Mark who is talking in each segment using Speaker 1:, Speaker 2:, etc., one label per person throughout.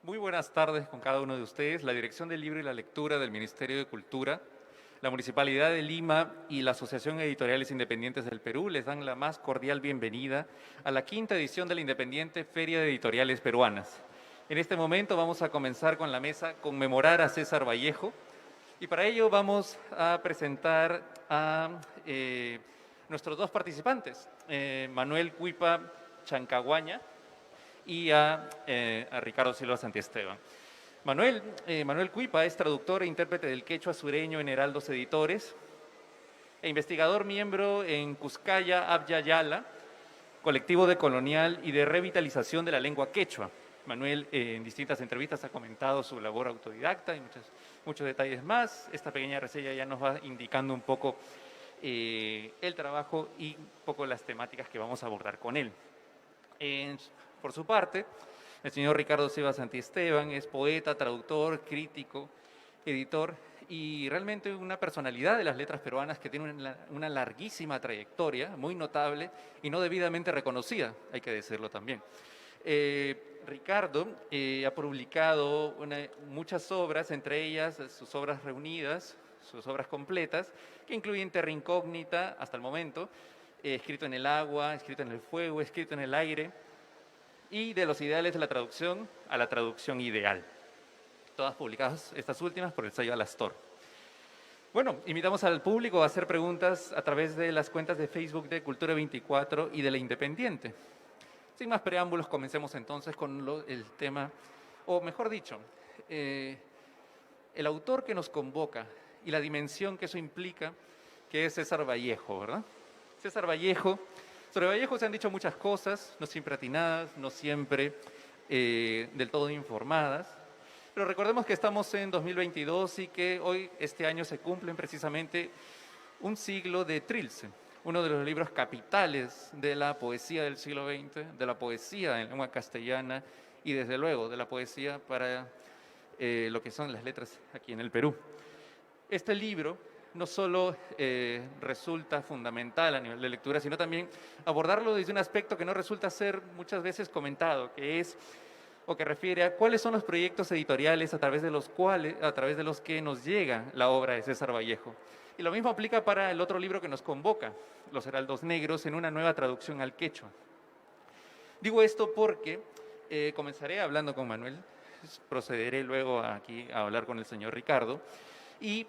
Speaker 1: Muy buenas tardes con cada uno de ustedes. La Dirección del Libro y la Lectura del Ministerio de Cultura, la Municipalidad de Lima y la Asociación Editoriales Independientes del Perú les dan la más cordial bienvenida a la quinta edición de la Independiente Feria de Editoriales Peruanas. En este momento vamos a comenzar con la mesa Conmemorar a César Vallejo y para ello vamos a presentar a nuestros dos participantes, Manuel Cuipa Chancaguaña y a Ricardo Silva Santiesteban. Manuel Cuipa es traductor e intérprete del quechua sureño en Heraldos Editores e investigador miembro en Cuscaya Abya Yala, colectivo de colonial y de revitalización de la lengua quechua. Manuel en distintas entrevistas ha comentado su labor autodidacta y muchos detalles más. Esta pequeña reseña ya nos va indicando un poco el trabajo y un poco las temáticas que vamos a abordar con él. Por su parte, el señor Ricardo Silva Santiesteban es poeta, traductor, crítico, editor y realmente una personalidad de las letras peruanas que tiene una larguísima trayectoria, muy notable y no debidamente reconocida, hay que decirlo también. Ricardo ha publicado muchas obras, entre ellas sus obras reunidas, sus obras completas, que incluyen Terra Incógnita hasta el momento, Escrito en el agua, Escrito en el fuego, Escrito en el aire, y de los ideales de la traducción a la traducción ideal. Todas publicadas, estas últimas, por el sello Alastor. Bueno, invitamos al público a hacer preguntas a través de las cuentas de Facebook de Cultura 24 y de La Independiente. Sin más preámbulos, comencemos entonces con el tema, o mejor dicho, el autor que nos convoca y la dimensión que eso implica, que es César Vallejo, ¿verdad? César Vallejo. Sobre Vallejo se han dicho muchas cosas, no siempre atinadas, no siempre del todo informadas, pero recordemos que estamos en 2022 y que hoy, este año, se cumplen precisamente un siglo de Trilce, uno de los libros capitales de la poesía del siglo XX, de la poesía en lengua castellana y desde luego de la poesía para lo que son las letras aquí en el Perú. Este libro no solo resulta fundamental a nivel de lectura, sino también abordarlo desde un aspecto que no resulta ser muchas veces comentado, que es o que refiere a cuáles son los proyectos editoriales a través de los que nos llega la obra de César Vallejo. Y lo mismo aplica para el otro libro que nos convoca, Los Heraldos Negros, en una nueva traducción al quechua. Digo esto porque comenzaré hablando con Manuel, procederé luego aquí a hablar con el señor Ricardo, y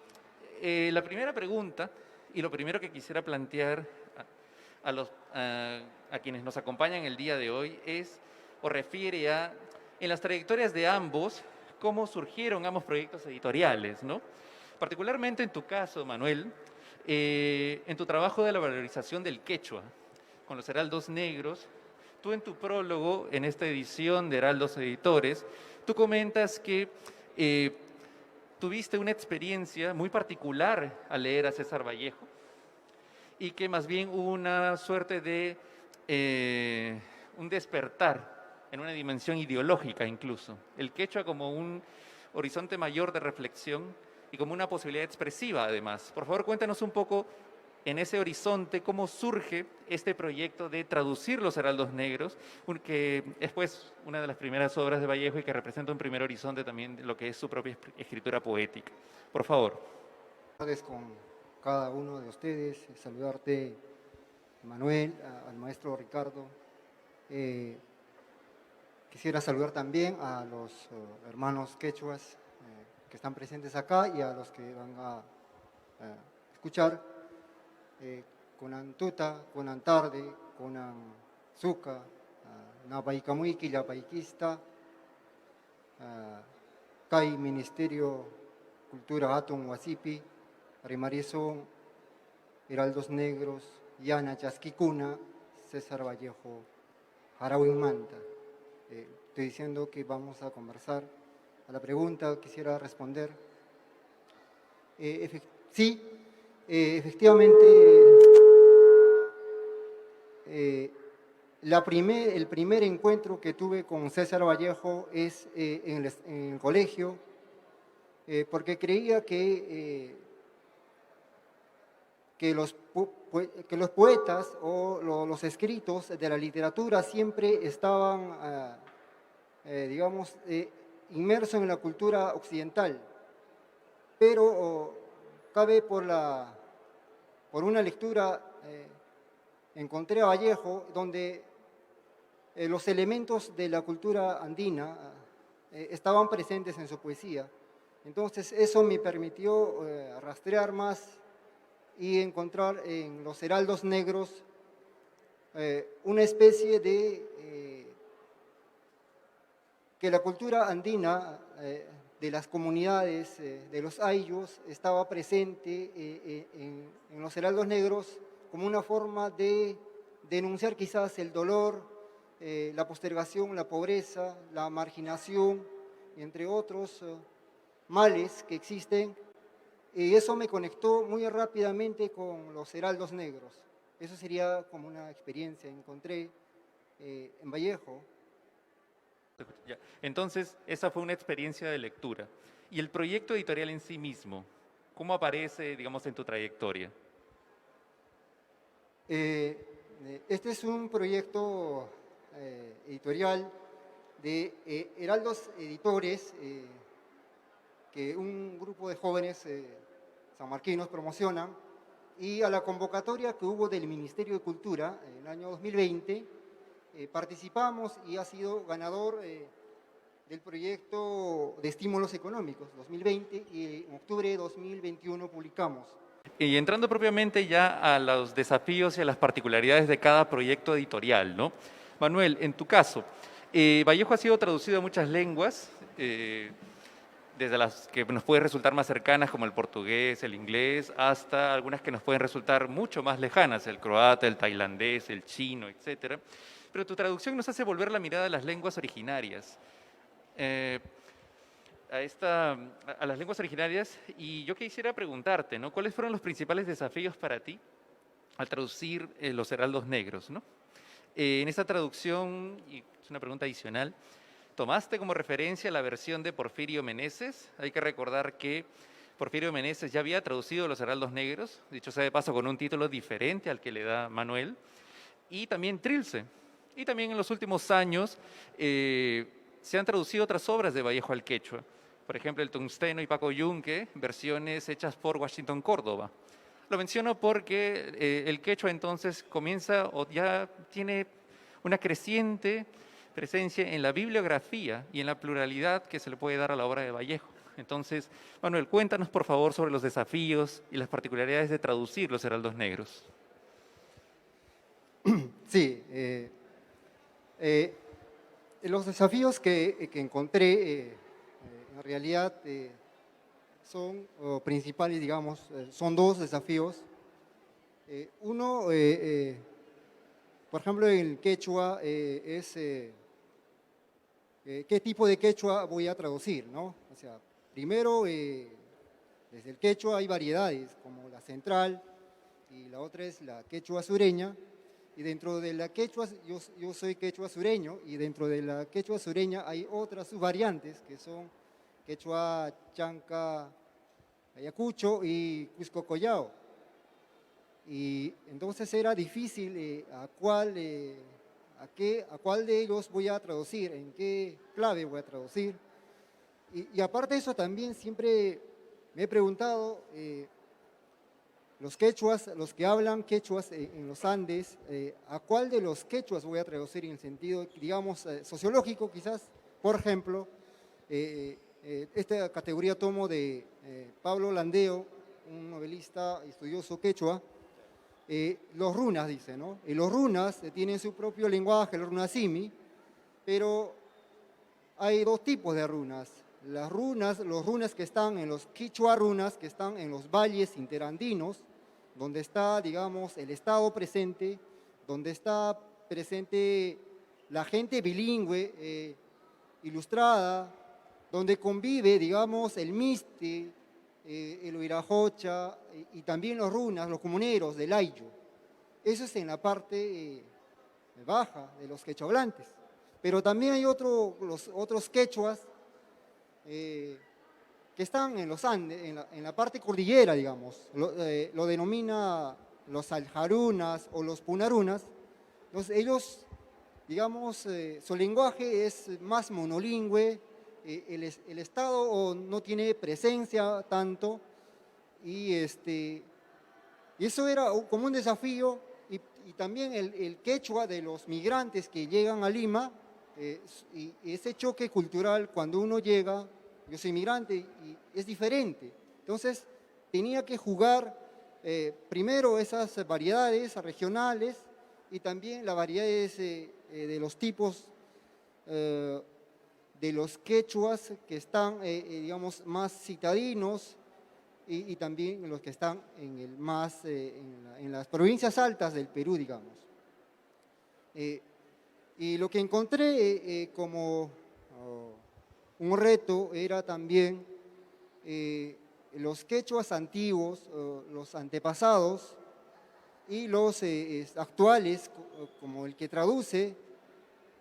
Speaker 1: la primera pregunta y lo primero que quisiera plantear a quienes nos acompañan el día de hoy es, o refiere a, en las trayectorias de ambos, cómo surgieron ambos proyectos editoriales, ¿no? Particularmente en tu caso, Manuel, en tu trabajo de la valorización del quechua, con los Heraldos Negros, tú en tu prólogo, en esta edición de Heraldos Editores, tú comentas que tuviste una experiencia muy particular al leer a César Vallejo y que más bien hubo una suerte de un despertar en una dimensión ideológica incluso. El quechua como un horizonte mayor de reflexión y como una posibilidad expresiva además. Por favor, cuéntanos un poco en ese horizonte cómo surge este proyecto de traducir los Heraldos Negros, que es pues una de las primeras obras de Vallejo y que representa un primer horizonte también de lo que es su propia escritura poética. Por favor.
Speaker 2: Tardes con cada uno de ustedes, saludarte Manuel, al maestro Ricardo. Quisiera saludar también a los hermanos quechuas que están presentes acá y a los que van a escuchar. Kunan tuta, kunan tarde, kunan suka, napaykamuiki llapaykista, kay Ministerio Cultura Hatun Wasipi, Rimarison, Heraldos Negros, Yana Chasquicuna, César Vallejo, Harawin Manta. Estoy diciendo que vamos a conversar. A la pregunta quisiera responder. Sí, efectivamente, el primer encuentro que tuve con César Vallejo es en el colegio, porque creía que los poetas o los escritos de la literatura siempre estaban, digamos, inmerso en la cultura occidental, pero cabe por una lectura, encontré a Vallejo, donde los elementos de la cultura andina estaban presentes en su poesía. Entonces eso me permitió rastrear más y encontrar en los heraldos negros una especie de que la cultura andina de las comunidades de los ayllus estaba presente en los heraldos negros como una forma de denunciar quizás el dolor, la postergación, la pobreza, la marginación, entre otros males que existen. Y eso me conectó muy rápidamente con los heraldos negros. Eso sería como una experiencia que encontré en Vallejo.
Speaker 1: Ya. Entonces, esa fue una experiencia de lectura. ¿Y el proyecto editorial en sí mismo, cómo aparece, digamos, en tu trayectoria?
Speaker 2: Este es un proyecto editorial de Heraldos Editores, que un grupo de jóvenes sanmarquinos promocionan, y a la convocatoria que hubo del Ministerio de Cultura en el año 2020, participamos y ha sido ganador del proyecto de estímulos económicos 2020 y en octubre de 2021 publicamos.
Speaker 1: Y entrando propiamente ya a los desafíos y a las particularidades de cada proyecto editorial, ¿no? Manuel, en tu caso, Vallejo ha sido traducido a muchas lenguas, desde las que nos pueden resultar más cercanas, como el portugués, el inglés, hasta algunas que nos pueden resultar mucho más lejanas, el croata, el tailandés, el chino, etcétera. Pero tu traducción nos hace volver la mirada a las lenguas originarias, a las lenguas originarias, y yo quisiera preguntarte, ¿no? ¿Cuáles fueron los principales desafíos para ti al traducir los heraldos negros, ¿no? En esa traducción, y es una pregunta adicional, ¿tomaste como referencia la versión de Porfirio Meneses? Hay que recordar que Porfirio Meneses ya había traducido Los Heraldos Negros, dicho sea de paso con un título diferente al que le da Manuel, y también Trilce. Y también en los últimos años se han traducido otras obras de Vallejo al quechua. Por ejemplo, El Tungsteno y Paco Yunque, versiones hechas por Washington Córdoba. Lo menciono porque el quechua entonces comienza o ya tiene una creciente presencia en la bibliografía y en la pluralidad que se le puede dar a la obra de Vallejo. Entonces, Manuel, cuéntanos por favor sobre los desafíos y las particularidades de traducir Los Heraldos Negros.
Speaker 2: Sí, los desafíos que encontré en realidad son principales, digamos, son dos desafíos. Uno, por ejemplo, el quechua es qué tipo de quechua voy a traducir, ¿no? O sea, primero, desde el quechua hay variedades, como la central y la otra es la quechua sureña. Y dentro de la quechua, yo soy quechua sureño, y dentro de la quechua sureña hay otras subvariantes que son quechua chanca Ayacucho y Cusco Collao. Y entonces era difícil a cuál de ellos voy a traducir, en qué clave voy a traducir. Y aparte de eso también siempre me he preguntado, los quechuas, los que hablan quechuas en los Andes, ¿a cuál de los quechuas voy a traducir en el sentido, digamos, sociológico quizás? Por ejemplo, esta categoría tomo de Pablo Landeo, un novelista estudioso quechua. Los runas, dice, ¿no? Y los runas tienen su propio lenguaje, el runasimi, pero hay dos tipos de runas. Los runas que están en los quichua runas, que están en los valles interandinos, donde está, digamos, el Estado presente, donde está presente la gente bilingüe, ilustrada, donde convive, digamos, el miste, el huirajocha y también los runas, los comuneros del ayllu. Eso es en la parte baja de los quechohablantes. Pero también hay los otros quechuas que están en los Andes, en la parte cordillera, digamos. Lo denomina los aljarunas o los punarunas. Entonces ellos, digamos, su lenguaje es más monolingüe, el Estado no tiene presencia tanto y, y eso era como un desafío y también el quechua de los migrantes que llegan a Lima y ese choque cultural cuando uno llega, yo soy migrante y es diferente. Entonces tenía que jugar primero esas variedades regionales y también las variedades de los tipos de los quechuas que están, digamos, más citadinos y también los que están en, en las provincias altas del Perú, digamos. Y lo que encontré como un reto era también los quechuas antiguos, los antepasados y los actuales, como el que traduce,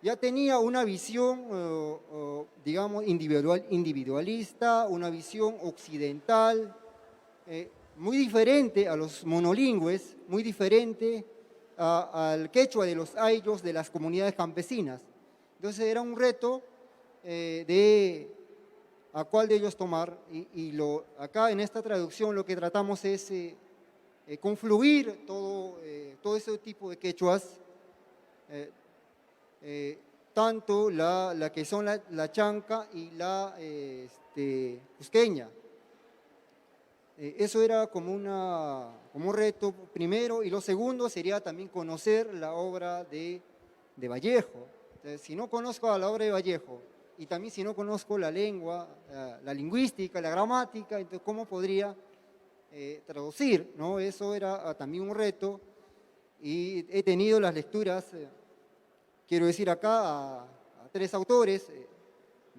Speaker 2: ya tenía una visión, digamos, individualista, una visión occidental, muy diferente a los monolingües, muy diferente al quechua de los ayllus de las comunidades campesinas. Entonces era un reto de a cuál de ellos tomar acá en esta traducción lo que tratamos es confluir todo ese tipo de quechuas, tanto la que son la chanca y la cusqueña. Eso era como un reto primero, y lo segundo sería también conocer la obra de Vallejo. Entonces, si no conozco a la obra de Vallejo, y también si no conozco la lengua, la lingüística, la gramática, entonces ¿cómo podría traducir? ¿No? Eso era también un reto, y he tenido las lecturas, quiero decir acá, a tres autores,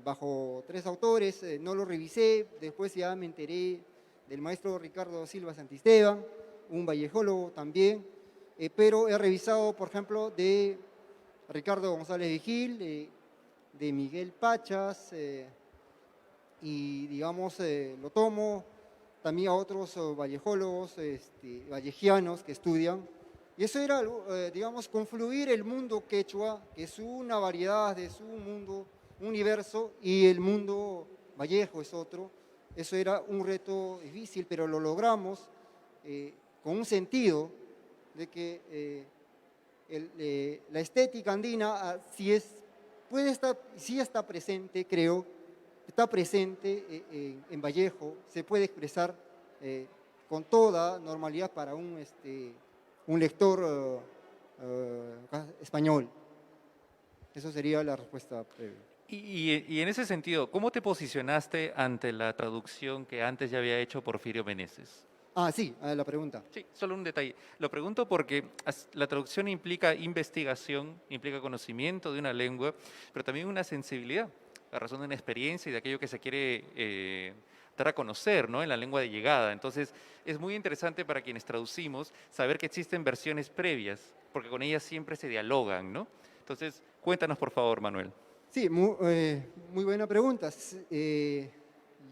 Speaker 2: bajo tres autores, no lo revisé, después ya me enteré del maestro Ricardo Silva Santisteban, un vallejólogo también, pero he revisado, por ejemplo, de Ricardo González Vigil, de Miguel Pachas, y digamos, lo tomo también a otros vallejólogos, vallejianos que estudian, y eso era, digamos, confluir el mundo quechua, que es una variedad, es un mundo, un universo, y el mundo vallejo es otro. Eso era un reto difícil, pero lo logramos con un sentido de que la estética andina sí está presente, creo, está presente en Vallejo, se puede expresar con toda normalidad para un lector español. Eso sería la respuesta previa.
Speaker 1: Y en ese sentido, ¿cómo te posicionaste ante la traducción que antes ya había hecho Porfirio Meneses?
Speaker 2: Ah, sí, la pregunta.
Speaker 1: Sí, solo un detalle. Lo pregunto porque la traducción implica investigación, implica conocimiento de una lengua, pero también una sensibilidad, a razón de una experiencia y de aquello que se quiere dar a conocer, ¿no? En la lengua de llegada. Entonces, es muy interesante para quienes traducimos saber que existen versiones previas, porque con ellas siempre se dialogan, ¿no? Entonces, cuéntanos por favor, Manuel.
Speaker 2: Sí, muy buena pregunta.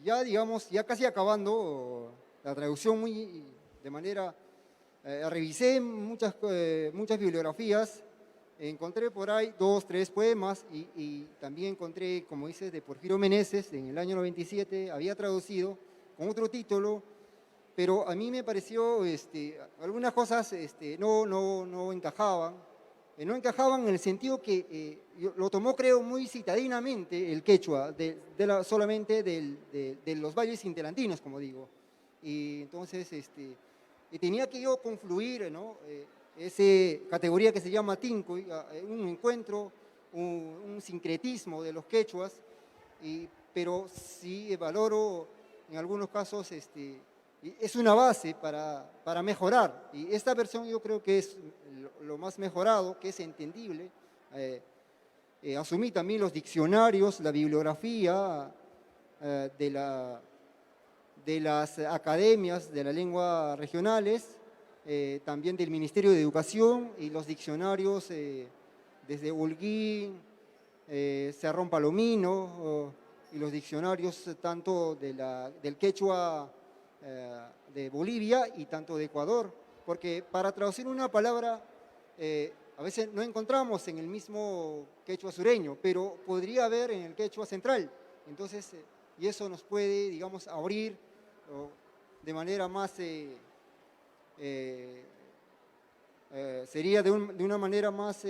Speaker 2: Ya, digamos, ya casi acabando la traducción de manera... revisé muchas bibliografías, encontré por ahí 2, 3 poemas y también encontré, como dices, de Porfirio Meneses, en el año 97, había traducido con otro título, pero a mí me pareció, algunas cosas no encajaban. No encajaban en el sentido que lo tomó, creo, muy citadinamente el quechua, solamente de los valles interandinos, como digo. Y entonces y tenía que yo confluir, ¿no? Esa categoría que se llama tinco, un encuentro, un sincretismo de los quechuas, pero sí valoro en algunos casos, es una base para mejorar. Y esta versión yo creo que es lo más mejorado, que es entendible. Asumí también los diccionarios, la bibliografía de las academias de la lengua regionales, también del Ministerio de Educación y los diccionarios desde Holguín, Cerrón Palomino, y los diccionarios tanto del quechua de Bolivia y tanto de Ecuador, porque para traducir una palabra a veces no encontramos en el mismo quechua sureño, pero podría haber en el quechua central. Entonces, y eso nos puede, digamos, abrir de manera más, sería de una manera más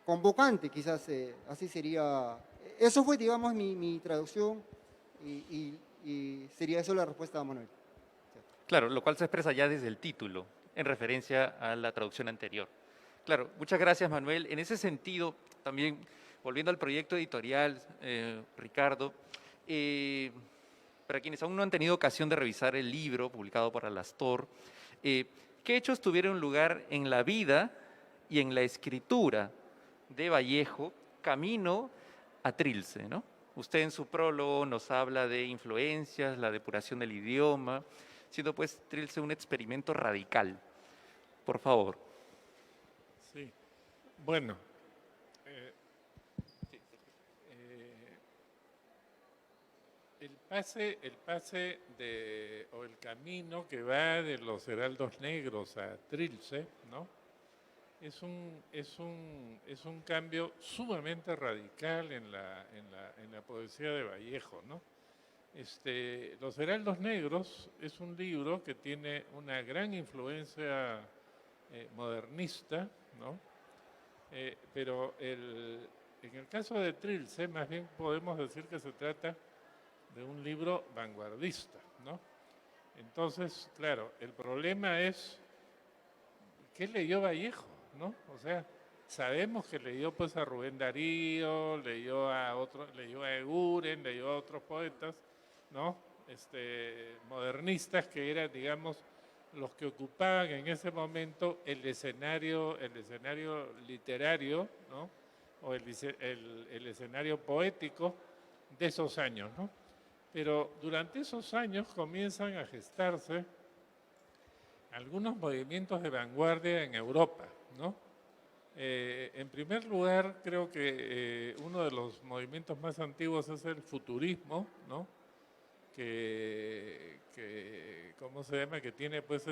Speaker 2: convocante, quizás, así sería. Eso fue, digamos, mi traducción y sería eso la respuesta a Manuel.
Speaker 1: Claro, lo cual se expresa ya desde el título, en referencia a la traducción anterior. Claro, muchas gracias, Manuel. En ese sentido, también, volviendo al proyecto editorial, Ricardo, para quienes aún no han tenido ocasión de revisar el libro publicado por Alastor, ¿qué hechos tuvieron lugar en la vida y en la escritura de Vallejo camino a Trilce, ¿no? Usted en su prólogo nos habla de influencias, la depuración del idioma, siendo pues Trilce un experimento radical. Por favor.
Speaker 3: Sí, bueno, el pase o el camino que va de los Heraldos Negros a Trilce, ¿no? Es un cambio sumamente radical en la poesía de Vallejo, ¿no? Los Heraldos Negros es un libro que tiene una gran influencia modernista, ¿no? Pero en el caso de Trilce, más bien podemos decir que se trata de un libro vanguardista, ¿no? Entonces, claro, el problema es, ¿qué leyó Vallejo, no? O sea, sabemos que leyó pues a Rubén Darío, leyó a Eguren, leyó a otros poetas, ¿no? Modernistas que eran, digamos, los que ocupaban en ese momento el escenario literario, ¿no? O el escenario poético de esos años, ¿no? Pero durante esos años comienzan a gestarse algunos movimientos de vanguardia en Europa, ¿no? En primer lugar, creo que uno de los movimientos más antiguos es el futurismo, ¿no? ¿Cómo se llama? Que tiene pues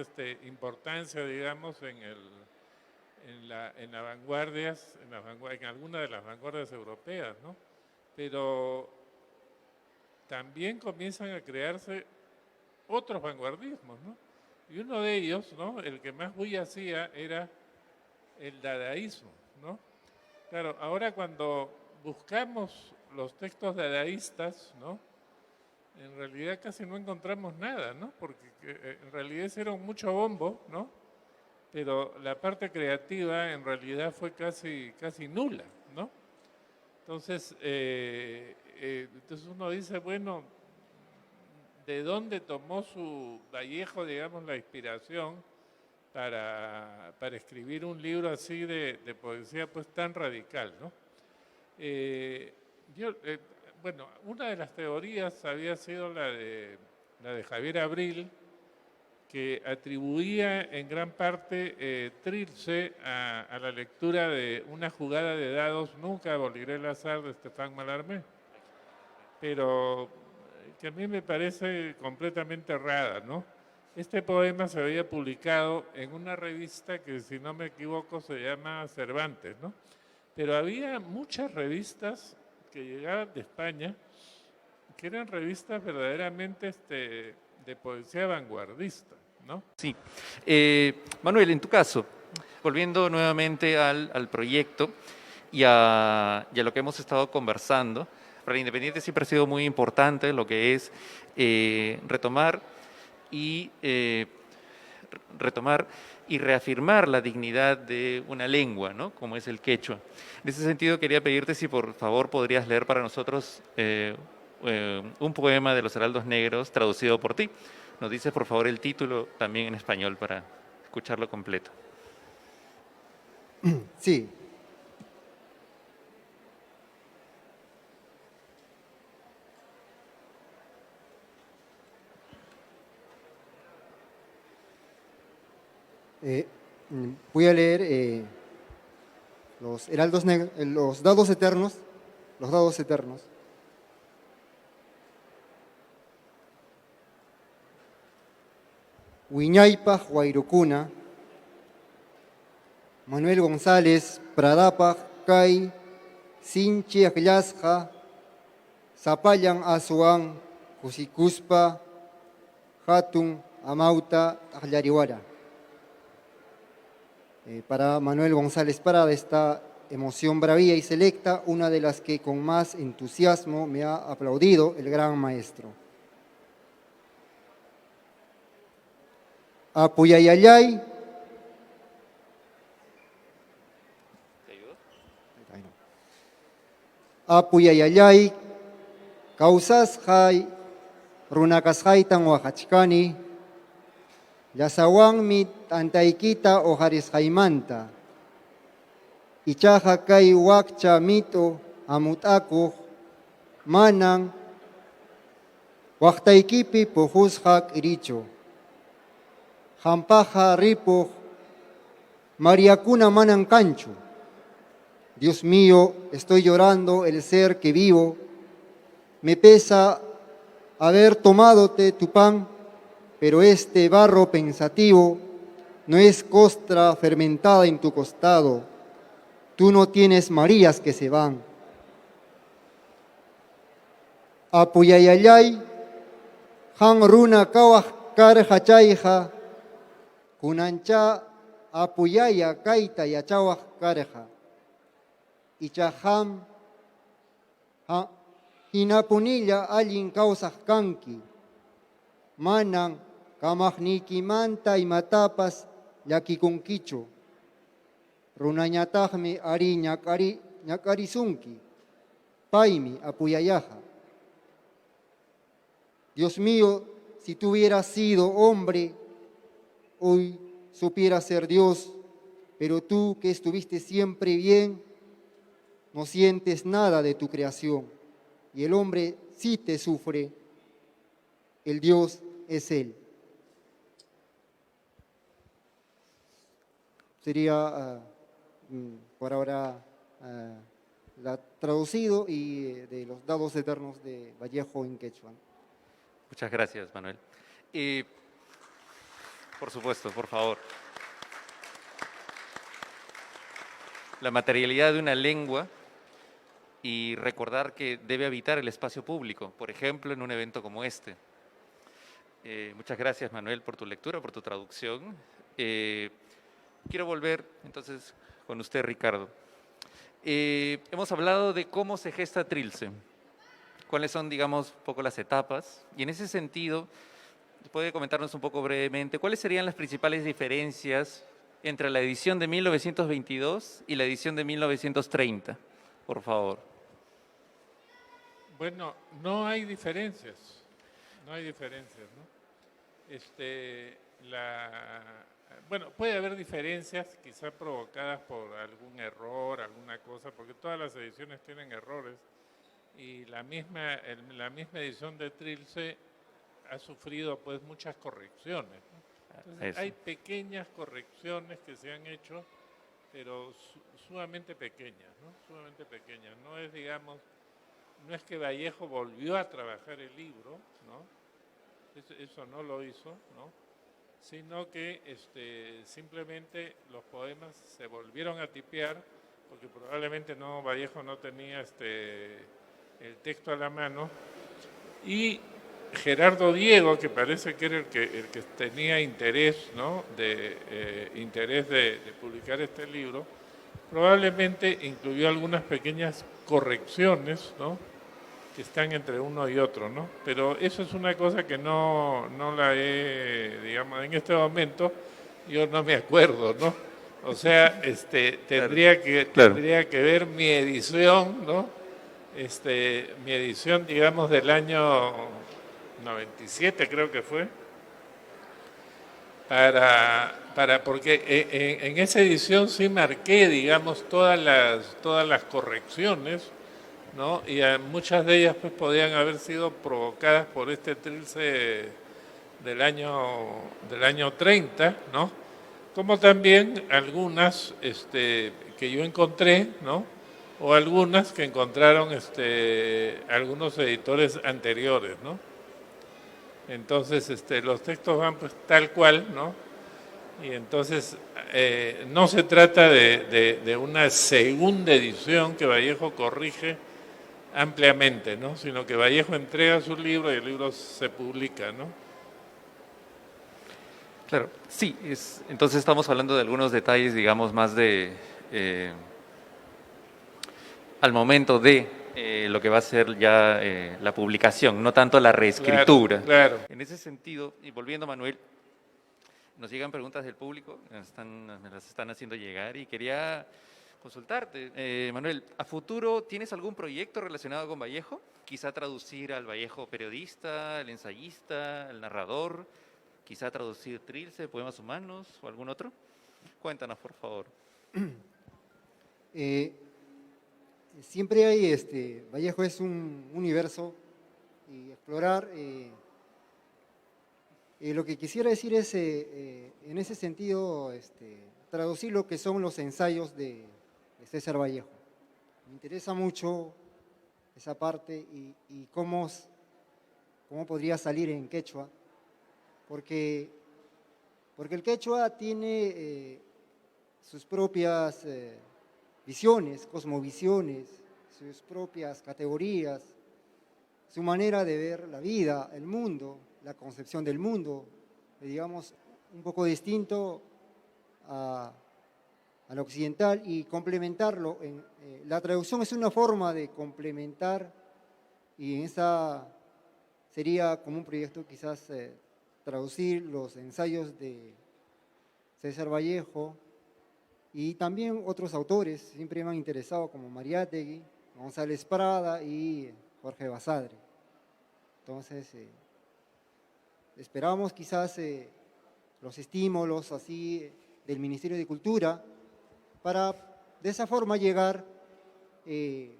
Speaker 3: importancia, digamos, en alguna de las vanguardias europeas, ¿no? Pero también comienzan a crearse otros vanguardismos, ¿no? Y uno de ellos, ¿no? El que más bulla hacía era el dadaísmo, ¿no? Claro, ahora cuando buscamos los textos dadaístas, ¿no? En realidad casi no encontramos nada, ¿no? Porque en realidad hicieron mucho bombo, ¿no? Pero la parte creativa en realidad fue casi nula, ¿no? Entonces, entonces uno dice, bueno, ¿de dónde tomó su Vallejo, digamos, la inspiración para escribir un libro así de poesía pues tan radical, ¿no? Bueno, una de las teorías había sido la de Javier Abril, que atribuía en gran parte Trilce a la lectura de una jugada de dados, Nunca aboliré el azar, de Stéphane Mallarmé, pero que a mí me parece completamente errada, ¿no? Este poema se había publicado en una revista que, si no me equivoco, se llama Cervantes, ¿no? Pero había muchas revistas que llegaban de España, que eran revistas verdaderamente de poesía vanguardista, ¿no?
Speaker 1: Sí. Manuel, en tu caso, volviendo nuevamente al proyecto y a lo que hemos estado conversando, para Independiente siempre ha sido muy importante lo que es retomar y reafirmar la dignidad de una lengua, ¿no? Como es el quechua. En ese sentido, quería pedirte si por favor podrías leer para nosotros un poema de los Heraldos Negros traducido por ti. Nos dices por favor el título también en español para escucharlo completo.
Speaker 2: Sí. Voy a leer los heraldos negros, los dados eternos, Huiñaypa Huayrocuna, Manuel González, Pradapa, Cay, Sinchi Aglasja, Zapayan asuan, Kusikuspa, Hatun, Amauta, Ajlariwara. Para Manuel González Parada, esta emoción bravía y selecta, una de las que con más entusiasmo me ha aplaudido el gran maestro. Apuyayayay. Apuyayayay, Kausasjay, Runakashaytan Oaxachkani, Yasawanmi Antaikita Ojarisjaimanta, Ichaja Kai Wakcha Mito Amutaku, Manan, Huachtaikipi Pujusjak Iricho, Jampaja Ripo, Mariacuna Manan Canchu. Dios mío, estoy llorando el ser que vivo, me pesa haber tomadote tu pan, pero este barro pensativo no es costra fermentada en tu costado. Tú no tienes Marías que se van. Apuyayayay, han runa kawaj kar hachayja, kunancha apuyaya kaita yachawaj karja. Ichaham, hinapunilla allin kausaj kanki, manan kamajnikimanta imatapas llakikunkichu, runañatajmi ari ñakarisunki, paimi apuyayaja. Dios mío, si tú hubieras sido hombre, hoy supieras ser Dios, pero tú que estuviste siempre bien, no sientes nada de tu creación, y el hombre sí te sufre, el Dios es Él. Sería por ahora traducido y de los dados eternos de Vallejo en quechua.
Speaker 1: Muchas gracias, Manuel. Por supuesto, por favor. La materialidad de una lengua y recordar que debe habitar el espacio público, por ejemplo, en un evento como este. Muchas gracias, Manuel, por tu lectura, por tu traducción. Quiero volver, entonces, con usted, Ricardo. Hemos hablado de cómo se gesta Trilce, cuáles son, digamos, un poco las etapas, y en ese sentido, ¿puede comentarnos un poco brevemente cuáles serían las principales diferencias entre la edición de 1922 y la edición de 1930, por favor?
Speaker 3: Bueno, no hay diferencias, ¿no? Bueno, puede haber diferencias quizás provocadas por algún error, alguna cosa, porque todas las ediciones tienen errores y la misma edición de Trilce ha sufrido pues muchas correcciones, ¿no? Entonces, hay pequeñas correcciones que se han hecho, pero sumamente pequeñas, ¿no? Sumamente pequeñas. No es, digamos, no es que Vallejo volvió a trabajar el libro, ¿no? Eso no lo hizo, ¿no? Sino que simplemente los poemas se volvieron a tipear, porque probablemente Vallejo no tenía el texto a la mano, y Gerardo Diego, que parece que era el que tenía interés, ¿no? Interés de publicar este libro, probablemente incluyó algunas pequeñas correcciones, ¿no? Que están entre uno y otro, ¿no? Pero eso es una cosa que no la he, digamos, en este momento yo no me acuerdo, ¿no? O sea, tendría que ver mi edición, ¿no? Mi edición, digamos, del año 97 creo que fue, porque en esa edición sí marqué, digamos, todas las correcciones, ¿no? Y muchas de ellas pues podían haber sido provocadas por este Trilce del año 30, ¿no? Como también algunas que yo encontré, ¿no? O algunas que encontraron algunos editores anteriores, ¿no? Entonces los textos van pues tal cual, ¿no? Y entonces no se trata de una segunda edición que Vallejo corrige ampliamente, ¿no? Sino que Vallejo entrega su libro y el libro se publica, ¿no?
Speaker 1: Claro, sí, entonces estamos hablando de algunos detalles, digamos, más de al momento de lo que va a ser ya la publicación, no tanto la reescritura.
Speaker 3: Claro.
Speaker 1: En ese sentido, y volviendo, Manuel, nos llegan preguntas del público, me las están haciendo llegar y quería consultarte. Manuel, ¿a futuro tienes algún proyecto relacionado con Vallejo? Quizá traducir al Vallejo periodista, al ensayista, al narrador, quizá traducir Trilce, Poemas Humanos o algún otro. Cuéntanos, por favor.
Speaker 2: Siempre hay, Vallejo es un universo y explorar. Lo que quisiera decir es, en ese sentido, traducir lo que son los ensayos de César Vallejo. Me interesa mucho esa parte y cómo podría salir en quechua, porque el quechua tiene sus propias visiones, cosmovisiones, sus propias categorías, su manera de ver la vida, el mundo, la concepción del mundo, digamos, un poco distinto al occidental y complementarlo. La traducción es una forma de complementar y en esa sería como un proyecto quizás traducir los ensayos de César Vallejo y también otros autores, siempre me han interesado como Mariátegui, González Prada y Jorge Basadre. Entonces, esperamos quizás los estímulos así del Ministerio de Cultura para de esa forma llegar, que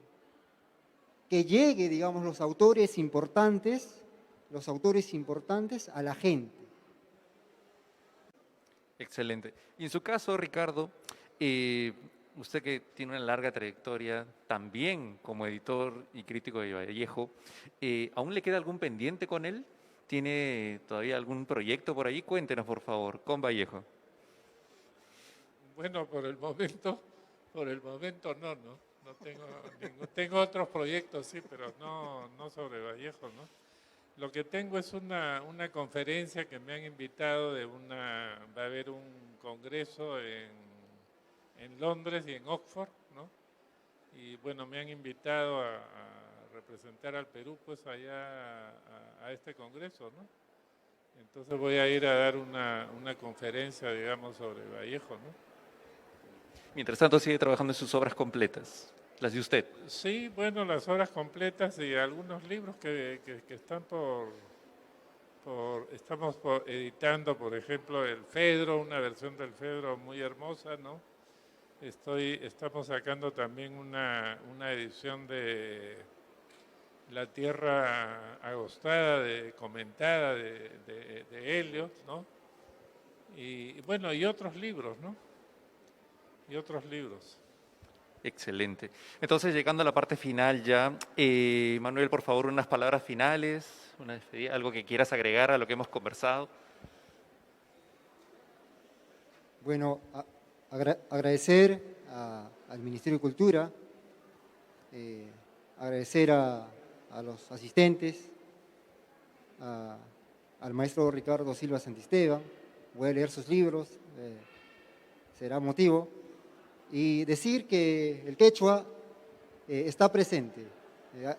Speaker 2: llegue, digamos, los autores importantes a la gente.
Speaker 1: Excelente. Y en su caso, Ricardo, usted que tiene una larga trayectoria también como editor y crítico de Vallejo, ¿aún le queda algún pendiente con él? ¿Tiene todavía algún proyecto por ahí? Cuéntenos, por favor, con Vallejo.
Speaker 3: Bueno, por el momento no. No tengo otros proyectos, sí, pero no sobre Vallejo, ¿no? Lo que tengo es una conferencia que me han invitado va a haber un congreso en Londres y en Oxford, ¿no? Y bueno, me han invitado a representar al Perú pues allá a este congreso, ¿no? Entonces voy a ir a dar una conferencia, digamos, sobre Vallejo, ¿no?
Speaker 1: Mientras tanto, sigue trabajando en sus obras completas, las de usted.
Speaker 3: Sí, bueno, las obras completas y algunos libros que están estamos editando, por ejemplo, el Fedro, una versión del Fedro muy hermosa, ¿no? Estamos sacando también una edición de La Tierra Agostada, comentada de Eliot, ¿no? Y bueno, y otros libros, ¿no? Y otros libros.
Speaker 1: Excelente. Entonces, llegando a la parte final ya, Manuel, por favor, unas palabras finales, una despedida, algo que quieras agregar a lo que hemos conversado.
Speaker 2: Bueno, agradecer al Ministerio de Cultura, agradecer a los asistentes, al maestro Ricardo Silva Santisteban. Voy a leer sus libros, será motivo. Y decir que el quechua está presente.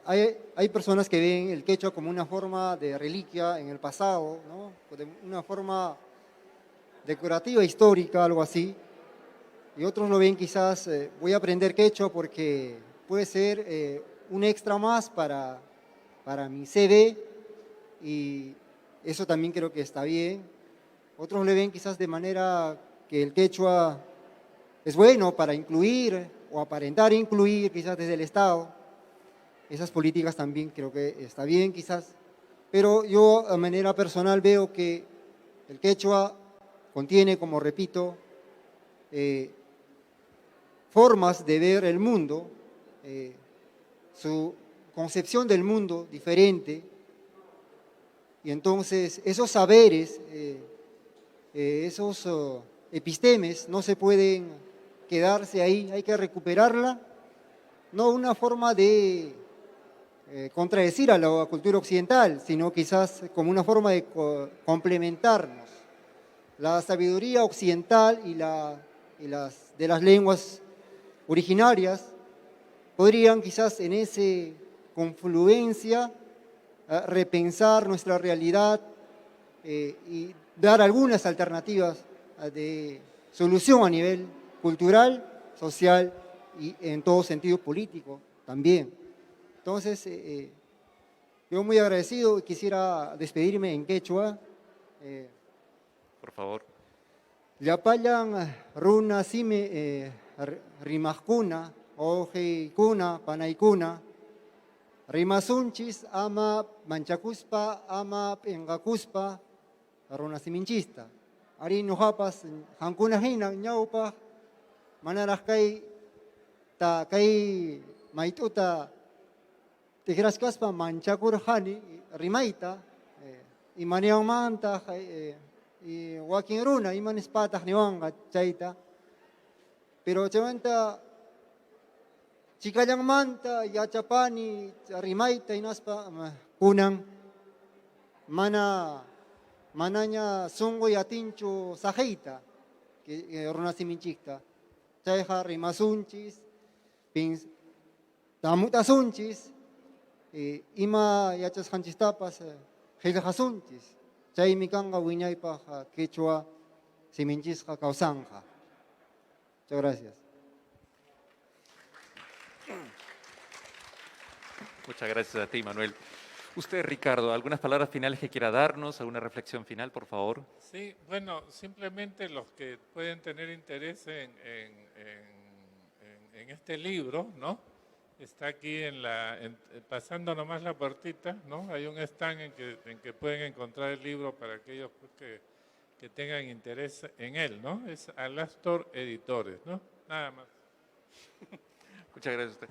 Speaker 2: Hay personas que ven el quechua como una forma de reliquia en el pasado, ¿no? Una forma decorativa, histórica, algo así. Y otros lo ven quizás, voy a aprender quechua porque puede ser un extra más para mi CV y eso también creo que está bien. Otros le ven quizás de manera que el quechua es bueno para incluir o aparentar incluir quizás desde el Estado. Esas políticas también creo que está bien quizás. Pero yo de manera personal veo que el quechua contiene, como repito, formas de ver el mundo, su concepción del mundo diferente. Y entonces esos saberes, esos epistemes no se pueden quedarse ahí, hay que recuperarla, no una forma de contradecir a la cultura occidental, sino quizás como una forma de complementarnos. La sabiduría occidental y de las lenguas originarias podrían quizás en esa confluencia repensar nuestra realidad y dar algunas alternativas de solución a nivel cultural, social y en todo sentido político también. Entonces, yo muy agradecido, quisiera despedirme en quechua.
Speaker 1: Por favor.
Speaker 2: Llapayan runa sime rimajkuna, ojeikuna, panaykuna, rimasunchis ama manchakuspa, ama pengakuspa, runa siminchista. Ari nuhapas hankuna hina ñawpa manaraj kay maituta tigraskaspa manchakurjani rimaita imanianmanta y wakin runa imanes pataj niwanga chayta. Pero chawanta chikallankmanta yachapani rimayta hinaspa kunan manaña sunqu yatinchu sajayta runa siminchikta. Chayqa rimasunchis, tamutasunchis, ima yachasqanchistapas qillqasunchis. Chaymi kanqa wiñaypaq quechua siminchisqa kawsanqa. Muchas gracias.
Speaker 1: Muchas gracias a ti, Manuel. Usted, Ricardo, ¿algunas palabras finales que quiera darnos? ¿Alguna reflexión final, por favor?
Speaker 3: Sí, bueno, simplemente los que pueden tener interés en este libro, ¿no? Está aquí pasando nomás la puertita, ¿no? Hay un stand en que pueden encontrar el libro para aquellos pues, que tengan interés en él, ¿no? Es Alastor Editores, ¿no? Nada más.
Speaker 1: Muchas gracias a usted.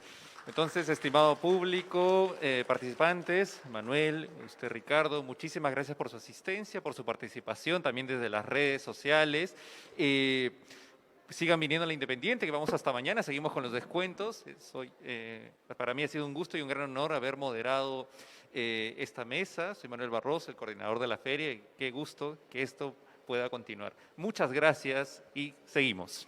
Speaker 1: Entonces, estimado público, participantes, Manuel, usted Ricardo, muchísimas gracias por su asistencia, por su participación, también desde las redes sociales. Sigan viniendo a La Independiente, que vamos hasta mañana, seguimos con los descuentos. Para mí ha sido un gusto y un gran honor haber moderado esta mesa. Soy Manuel Barroso, el coordinador de la feria, y qué gusto que esto pueda continuar. Muchas gracias y seguimos.